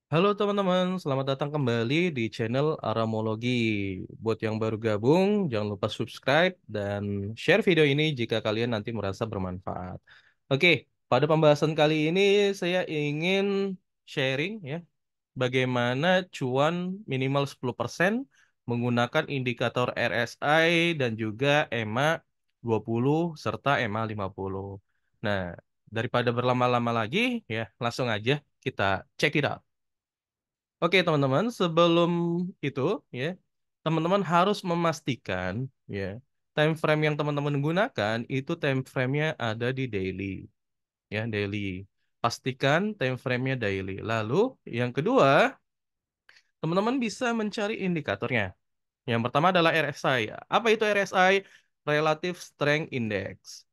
Halo teman-teman, selamat datang kembali di channel Aramologi. Buat yang baru gabung, jangan lupa subscribe dan share video ini jika kalian nanti merasa bermanfaat. Oke, pada pembahasan kali ini saya ingin sharing ya, bagaimana cuan minimal 10% menggunakan indikator RSI dan juga EMA 20 serta EMA 50. Nah, daripada berlama-lama lagi ya, langsung aja kita check it out. Oke, teman-teman, sebelum itu ya, teman-teman harus memastikan ya, time frame yang teman-teman gunakan itu time frame-nya ada di daily ya, daily. Pastikan time frame-nya daily. Lalu yang kedua, teman-teman bisa mencari indikatornya. Yang pertama adalah RSI. Apa itu RSI? Relative Strength Index.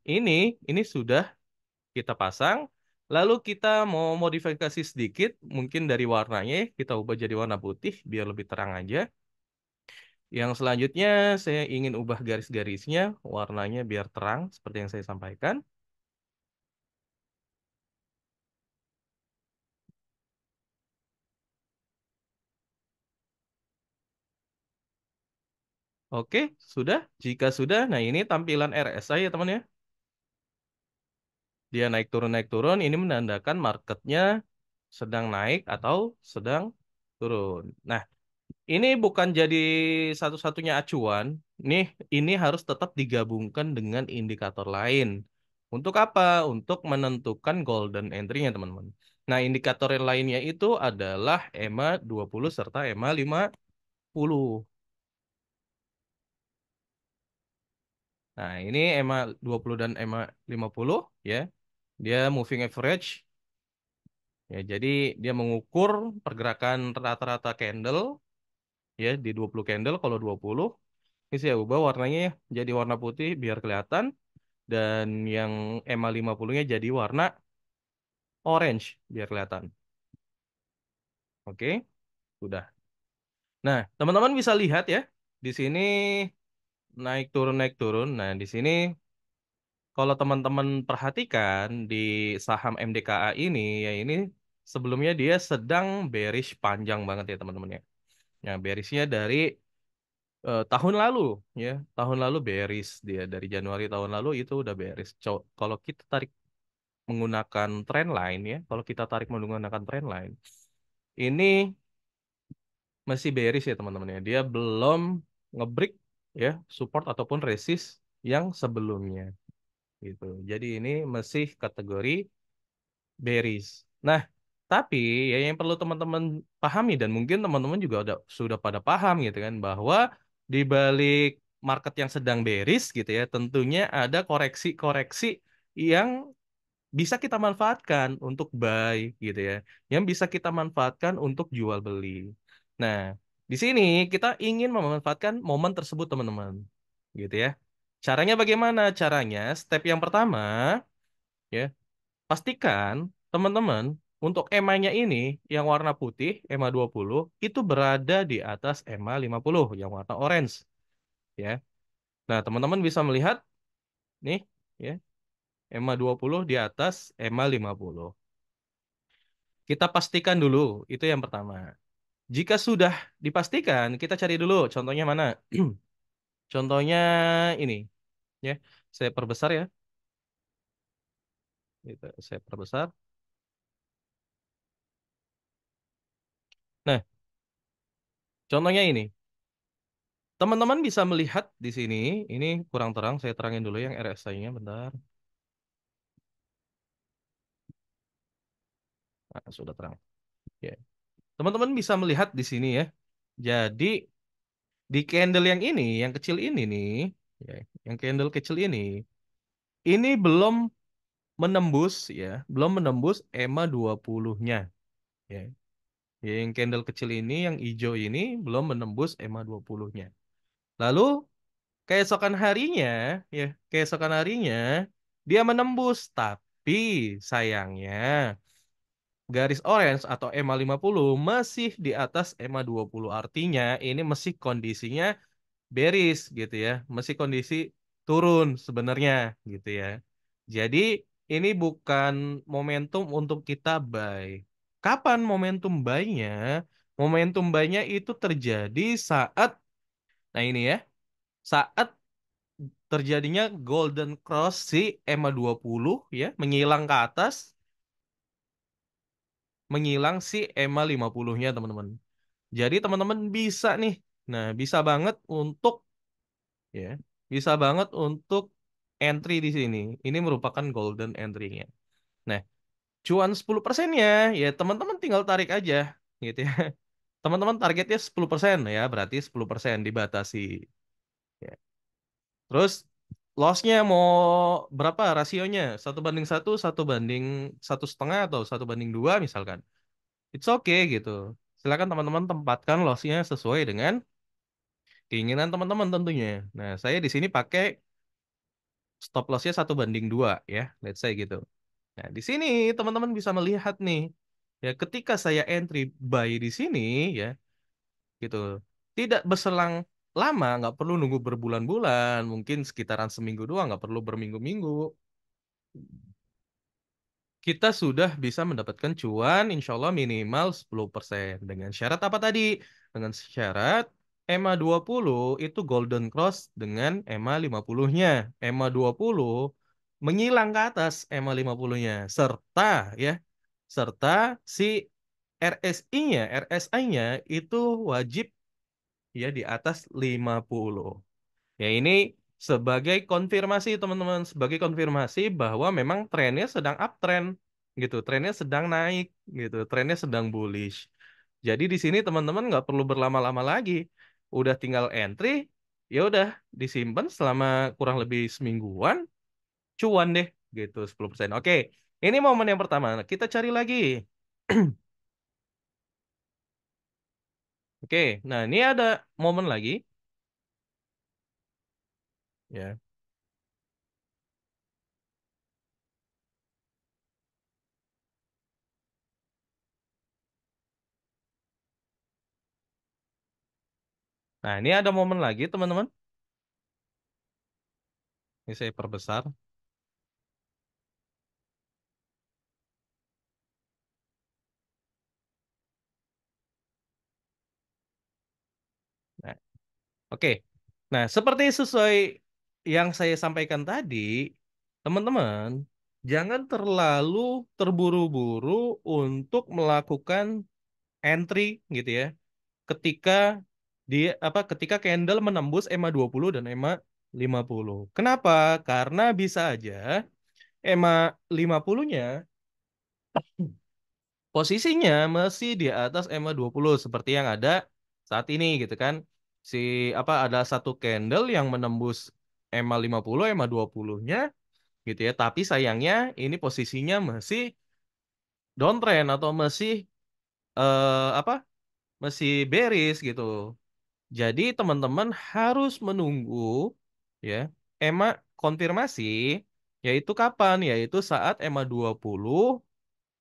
Ini sudah kita pasang. Lalu kita mau modifikasi sedikit, mungkin dari warnanya kita ubah jadi warna putih biar lebih terang aja. Yang selanjutnya saya ingin ubah garis-garisnya, warnanya biar terang seperti yang saya sampaikan. Oke, sudah. Jika sudah, nah ini tampilan RSI ya teman ya. Dia naik turun, ini menandakan marketnya sedang naik atau sedang turun. Nah, ini bukan jadi satu-satunya acuan. Ini harus tetap digabungkan dengan indikator lain. Untuk apa? Untuk menentukan golden entry-nya, teman-teman. Nah, indikator yang lainnya itu adalah EMA 20 serta EMA 50. Nah, ini EMA 20 dan EMA 50 ya. Dia moving average ya. Jadi dia mengukur pergerakan rata-rata candle ya di 20 candle. Kalau 20 ini saya ubah warnanya ya, jadi warna putih biar kelihatan. Dan yang EMA 50-nya jadi warna orange biar kelihatan. Oke, udah. Nah, teman-teman bisa lihat ya, di sini naik turun naik turun. Nah, di sini kalau teman-teman perhatikan di saham MDKA ini ya ini sebelumnya dia sedang bearish panjang banget ya teman-teman ya. Nah, bearishnya dari tahun lalu ya, tahun lalu bearish dia dari Januari tahun lalu itu udah bearish. Kalau kita tarik menggunakan trend line ya, kalau kita tarik menggunakan trend line, ini masih bearish ya teman-teman ya. Dia belum ngebreak ya support ataupun resist yang sebelumnya gitu. Jadi ini masih kategori bearish. Nah, tapi ya yang perlu teman-teman pahami dan mungkin teman-teman juga sudah pada paham gitu kan bahwa di balik market yang sedang bearish gitu ya, tentunya ada koreksi-koreksi yang bisa kita manfaatkan untuk buy gitu ya, yang bisa kita manfaatkan untuk jual beli. Nah, di sini kita ingin memanfaatkan momen tersebut teman-teman, gitu ya. Caranya bagaimana? Caranya step yang pertama ya, pastikan teman-teman untuk EMA-nya ini yang warna putih, EMA 20 itu berada di atas EMA 50 yang warna orange ya. Nah, teman-teman bisa melihat nih ya, EMA 20 di atas EMA 50. Kita pastikan dulu, itu yang pertama. Jika sudah dipastikan, kita cari dulu contohnya mana. Contohnya ini, ya. Saya perbesar ya. Gitu, saya perbesar. Nah, contohnya ini. Teman-teman bisa melihat di sini, ini kurang terang, saya terangin dulu yang RSI-nya bentar. Nah, sudah terang. Ya. Teman-teman bisa melihat di sini ya. Jadi di candle yang ini, yang kecil ini nih, ya, yang candle kecil ini belum menembus ya, belum menembus EMA 20-nya. Ya. Yang candle kecil ini, yang hijau ini belum menembus EMA 20-nya. Lalu keesokan harinya, ya, keesokan harinya dia menembus, tapi sayangnya garis orange atau EMA 50 masih di atas EMA 20. Artinya ini masih kondisinya bearish gitu ya, masih kondisi turun sebenarnya gitu ya. Jadi ini bukan momentum untuk kita buy. Kapan momentum buy-nya? Momentum buy-nya itu terjadi saat, nah ini ya, saat terjadinya golden cross si EMA 20 ya, menyilang ke atas, menyilang si EMA 50-nya teman-teman. Jadi teman-teman bisa nih, nah bisa banget untuk ya, bisa banget untuk entry di sini. Ini merupakan golden entry-nya. Nah, cuan 10%-nya ya teman-teman tinggal tarik aja gitu ya. Teman-teman targetnya 10% ya, berarti 10% dibatasi. Ya. Terus loss-nya mau berapa rasionya? Satu banding satu, satu banding satu setengah atau satu banding dua misalkan. It's okay gitu. Silakan teman-teman tempatkan loss-nya sesuai dengan keinginan teman-teman tentunya. Nah, saya di sini pakai stop loss-nya satu banding dua ya, let's say gitu. Nah, di sini teman-teman bisa melihat nih, ya ketika saya entry buy di sini ya, gitu. Tidak berselang lama, nggak perlu nunggu berbulan-bulan, mungkin sekitaran seminggu doang, nggak perlu berminggu-minggu. Kita sudah bisa mendapatkan cuan, insya Allah minimal 10%. Dengan syarat apa tadi? Dengan syarat EMA 20 itu golden cross dengan EMA 50-nya. EMA 20 menyilang ke atas EMA 50-nya. Ya, serta si RSI-nya itu wajib ya di atas 50. Ya ini sebagai konfirmasi teman-teman, sebagai konfirmasi bahwa memang trennya sedang uptrend gitu, trennya sedang naik gitu, trennya sedang bullish. Jadi di sini teman-teman nggak perlu berlama-lama lagi, udah tinggal entry, ya udah disimpan selama kurang lebih semingguan, cuan deh gitu 10%. Oke, ini momen yang pertama. Nah, kita cari lagi. Oke, nah ini ada momen lagi ya. Nah, ini ada momen lagi teman-teman. Ini saya perbesar. Nah, oke. Nah, seperti sesuai yang saya sampaikan tadi, teman-teman, jangan terlalu terburu-buru untuk melakukan entry gitu ya. Ketika ketika candle menembus EMA 20 dan EMA 50. Kenapa? Karena bisa aja EMA 50-nya posisinya masih di atas EMA 20 seperti yang ada saat ini gitu kan. Si ada satu candle yang menembus EMA 50, EMA 20-nya gitu ya. Tapi sayangnya ini posisinya masih downtrend atau masih apa? Masih bearish gitu. Jadi teman-teman harus menunggu ya EMA konfirmasi yaitu kapan? Yaitu saat EMA 20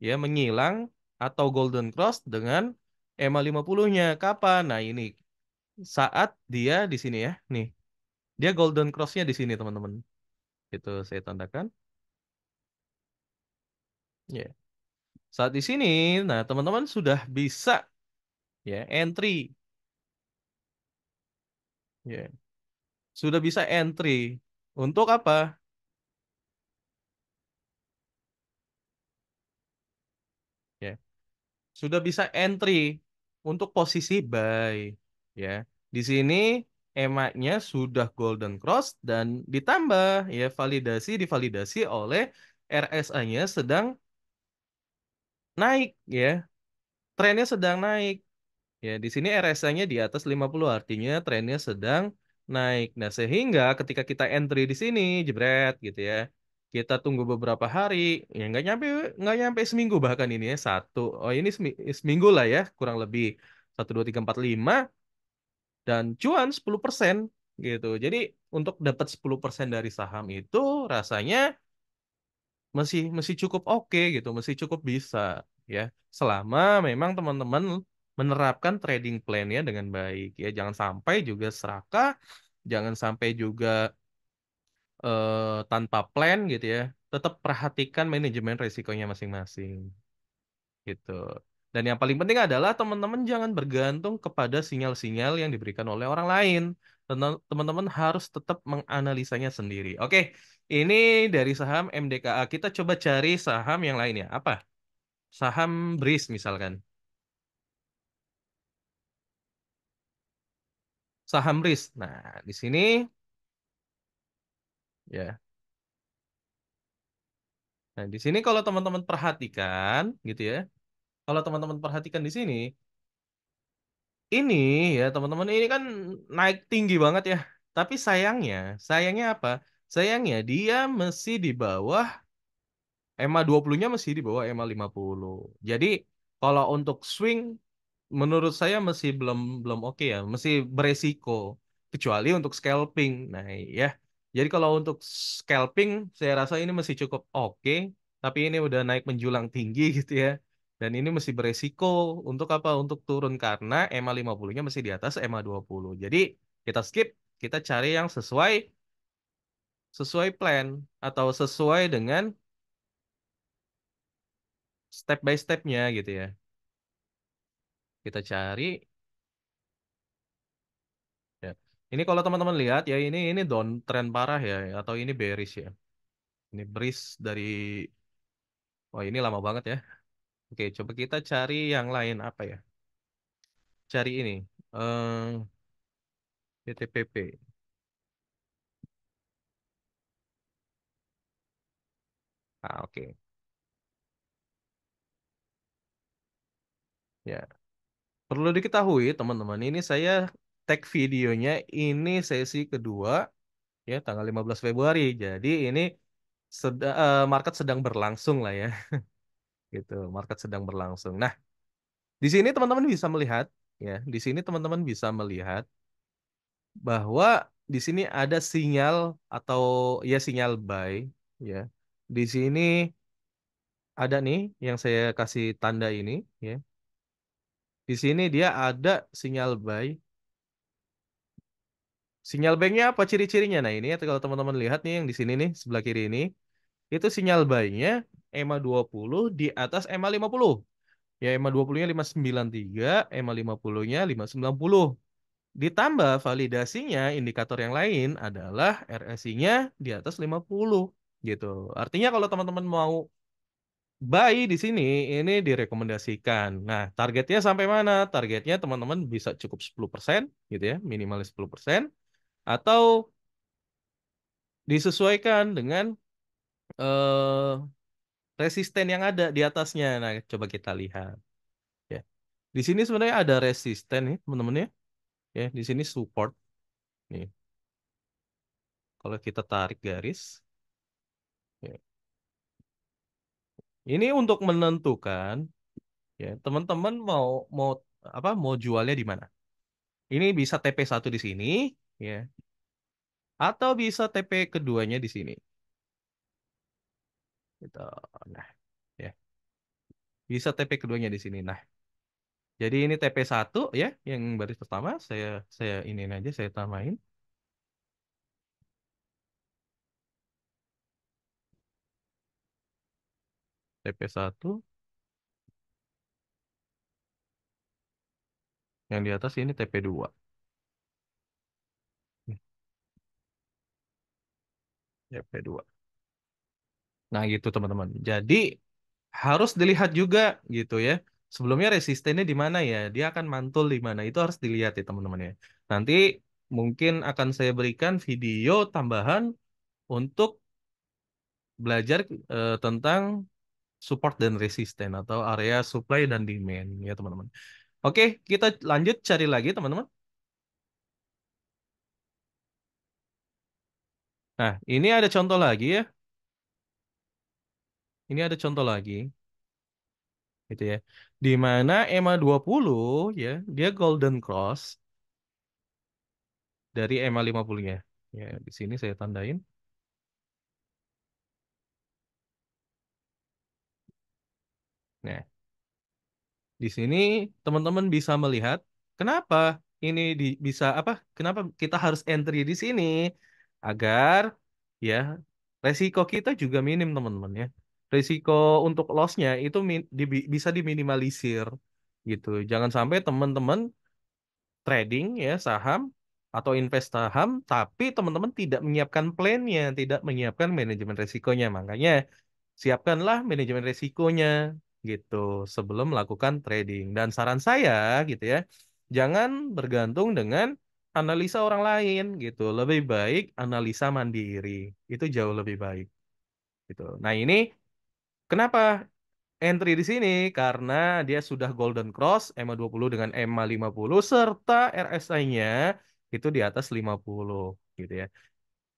ya menyilang atau golden cross dengan EMA 50-nya. Kapan? Nah, ini saat dia di sini ya. Nih, dia golden cross-nya di sini, teman-teman. Itu saya tandakan. Ya. Saat di sini, nah teman-teman sudah bisa ya entry ya. Sudah bisa entry. Untuk apa? Ya. Sudah bisa entry untuk posisi buy ya. Di sini EMA-nya sudah golden cross dan ditambah ya divalidasi oleh RSI-nya sedang naik ya. Trennya sedang naik. Ya, di sini RSI-nya di atas 50 artinya trennya sedang naik. Nah, sehingga ketika kita entry di sini jebret gitu ya. Kita tunggu beberapa hari, ya nggak nyampe seminggu bahkan ini ya ini seminggu lah ya kurang lebih 1, 2, 3, 4, 5 dan cuan 10% gitu. Jadi untuk dapat 10% dari saham itu rasanya masih masih cukup oke gitu, masih cukup bisa ya. Selama memang teman-teman menerapkan trading plan-nya dengan baik ya. Jangan sampai juga serakah, jangan sampai juga tanpa plan gitu ya. Tetap perhatikan manajemen resikonya masing-masing gitu. Dan yang paling penting adalah teman-teman jangan bergantung kepada sinyal-sinyal yang diberikan oleh orang lain. Teman-teman harus tetap menganalisanya sendiri. Oke, ini dari saham MDKA. Kita coba cari saham yang lain ya. Apa? Saham BRIS misalkan. Saham BRIS. Nah, di sini ya. Nah, di sini kalau teman-teman perhatikan gitu ya. Kalau teman-teman perhatikan di sini, ini ya teman-teman ini kan naik tinggi banget ya. Tapi sayangnya apa? Sayangnya dia masih di bawah EMA 20-nya masih di bawah EMA 50. Jadi kalau untuk swing menurut saya masih belum belum oke ya, masih beresiko kecuali untuk scalping. Nah, ya. Jadi kalau untuk scalping saya rasa ini masih cukup oke, tapi ini udah naik menjulang tinggi gitu ya. Dan ini masih beresiko untuk apa? Untuk turun karena EMA 50-nya masih di atas EMA 20. Jadi kita skip, kita cari yang sesuai sesuai plan atau sesuai dengan step by stepnya gitu ya. Kita cari ya. Ini kalau teman-teman lihat ya ini downtrend parah ya atau ini bearish ya. Ini bearish dari wah ini lama banget ya. Oke, coba kita cari yang lain apa ya? Cari ini. PTPP. Ah, oke. Ya. Perlu diketahui teman-teman, ini saya tag videonya ini sesi kedua ya tanggal 15 Februari. Jadi ini market sedang berlangsung lah ya. Gitu, market sedang berlangsung. Nah, di sini teman-teman bisa melihat ya, di sini teman-teman bisa melihat bahwa di sini ada sinyal atau ya sinyal buy ya. Di sini ada nih yang saya kasih tanda ini ya. Di sini dia ada sinyal buy. Sinyal buy-nya apa ciri-cirinya? Nah, ini ya kalau teman-teman lihat nih yang di sini nih sebelah kiri ini, itu sinyal buy-nya EMA 20 di atas EMA 50. Ya EMA 20-nya 593, EMA 50-nya 590. Ditambah validasinya indikator yang lain adalah RSI-nya di atas 50 gitu. Artinya kalau teman-teman mau buy di sini ini direkomendasikan. Nah, targetnya sampai mana? Targetnya teman-teman bisa cukup 10% gitu ya, minimal 10% atau disesuaikan dengan eh, resisten yang ada di atasnya. Nah, coba kita lihat ya. Di sini sebenarnya ada resisten nih, teman-teman ya. Ya, di sini support nih. Kalau kita tarik garis ya. Ini untuk menentukan ya, teman-teman mau mau apa? Mau jualnya di mana? Ini bisa TP1 di sini ya, atau bisa TP keduanya di sini. Gitu. Nah, ya. Bisa TP keduanya di sini. Nah, jadi ini TP1 ya, yang baris pertama saya ini aja saya tamain. TP1 yang di atas ini TP2. TP2. Nah, gitu teman-teman. Jadi harus dilihat juga gitu ya. Sebelumnya resistennya di mana ya? Dia akan mantul di mana? Itu harus dilihat ya teman-teman ya. Nanti mungkin akan saya berikan video tambahan untuk belajar tentang support dan resisten atau area supply dan demand ya teman-teman. Oke, kita lanjut cari lagi teman-teman. Nah, ini ada contoh lagi ya. Ini ada contoh lagi gitu ya. Di mana EMA 20 ya, dia golden cross dari EMA 50-nya. Ya, di sini saya tandain. Nah, di sini teman-teman bisa melihat kenapa ini bisa apa? Kenapa kita harus entry di sini agar ya resiko kita juga minim teman-teman ya. risiko untuk loss-nya itu bisa diminimalisir gitu. Jangan sampai teman-teman trading ya saham atau invest saham, tapi teman-teman tidak menyiapkan plan-nya, tidak menyiapkan manajemen risikonya. Makanya siapkanlah manajemen risikonya gitu sebelum melakukan trading. Dan saran saya gitu ya, jangan bergantung dengan analisa orang lain gitu. Lebih baik analisa mandiri. Itu jauh lebih baik gitu. Nah, ini kenapa entry di sini? Karena dia sudah Golden Cross EMA 20 dengan EMA 50 serta RSI-nya itu di atas 50 gitu ya.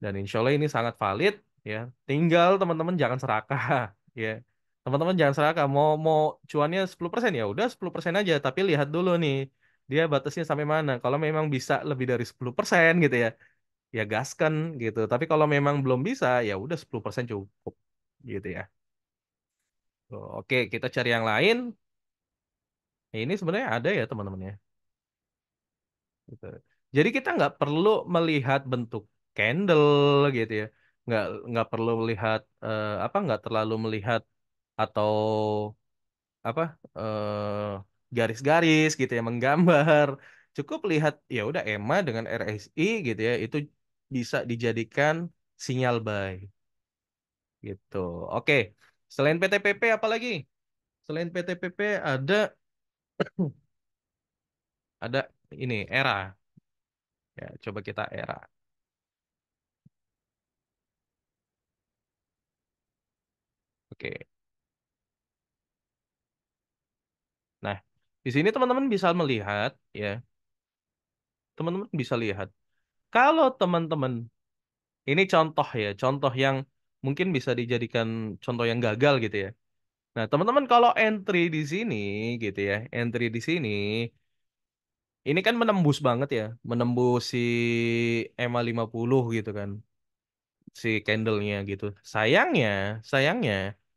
Dan insya Allah ini sangat valid ya. Tinggal teman-teman jangan serakah ya. Teman-teman jangan serakah. Mau mau cuannya 10% ya udah 10% aja. Tapi lihat dulu nih dia batasnya sampai mana. Kalau memang bisa lebih dari 10% gitu ya, ya gaskan gitu. Tapi kalau memang belum bisa ya udah 10% cukup gitu ya. Tuh, oke, kita cari yang lain. Ini sebenarnya ada ya teman-teman ya. Gitu. Jadi kita nggak perlu melihat bentuk candle gitu ya, nggak nggak perlu melihat apa nggak terlalu melihat atau apa garis-garis gitu ya menggambar. Cukup lihat ya udah EMA dengan RSI gitu ya itu bisa dijadikan sinyal buy gitu. Oke, selain PTPP apa lagi? Selain PTPP ada ini era ya coba kita era. Oke. Nah, di sini teman-teman bisa melihat ya, teman-teman bisa lihat kalau teman-teman ini contoh ya, contoh yang mungkin bisa dijadikan contoh yang gagal gitu ya. Nah, teman-teman kalau entry di sini gitu ya, entry di sini ini kan menembus banget ya, menembus si EMA 50 gitu kan. Si candlenya gitu. Sayangnya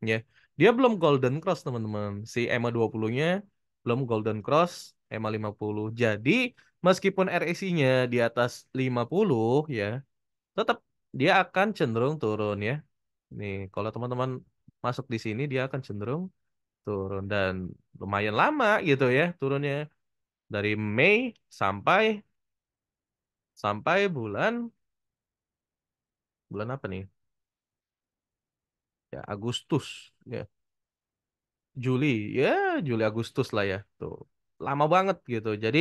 ya, dia belum golden cross teman-teman. Si EMA 20-nya belum golden cross EMA 50. Jadi meskipun RSI-nya di atas 50 ya, tetap dia akan cenderung turun ya. Nih, kalau teman-teman masuk di sini dia akan cenderung turun dan lumayan lama gitu ya turunnya dari Mei sampai sampai bulan bulan apa nih? Ya Agustus. Ya. Juli, ya Juli Agustus lah ya, tuh lama banget gitu. Jadi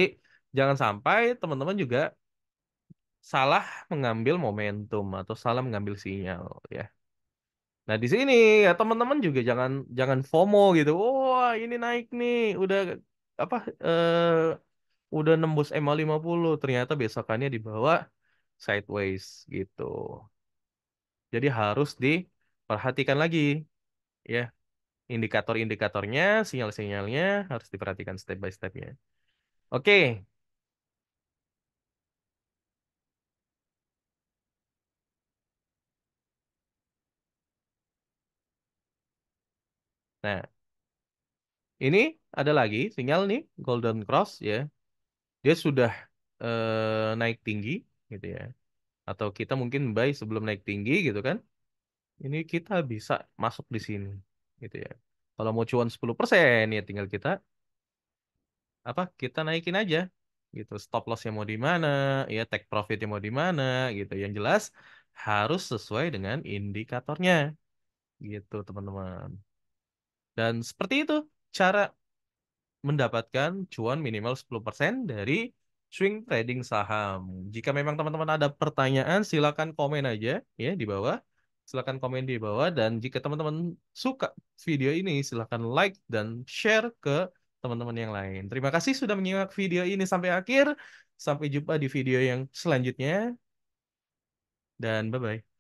jangan sampai teman-teman juga salah mengambil momentum atau salah mengambil sinyal ya. Nah di sini ya teman-teman juga jangan jangan FOMO gitu. Wah ini naik nih, udah apa udah nembus EMA 50, ternyata besokannya di bawah sideways gitu. Jadi harus diperhatikan lagi ya indikator-indikatornya, sinyal-sinyalnya harus diperhatikan step by stepnya. Oke, nah ini ada lagi sinyal nih Golden Cross ya. Dia sudah naik tinggi gitu ya. Atau kita mungkin buy sebelum naik tinggi gitu kan. Ini kita bisa masuk di sini gitu ya. Kalau mau cuan 10% ya tinggal kita apa kita naikin aja gitu. Stop lossnya mau di mana, ya take profitnya mau di mana gitu. Yang jelas harus sesuai dengan indikatornya gitu teman-teman. Dan seperti itu cara mendapatkan cuan minimal 10% dari swing trading saham. Jika memang teman-teman ada pertanyaan, silakan komen aja ya di bawah. Silakan komen di bawah dan jika teman-teman suka video ini, silakan like dan share ke teman-teman yang lain. Terima kasih sudah menyimak video ini sampai akhir. Sampai jumpa di video yang selanjutnya dan bye-bye.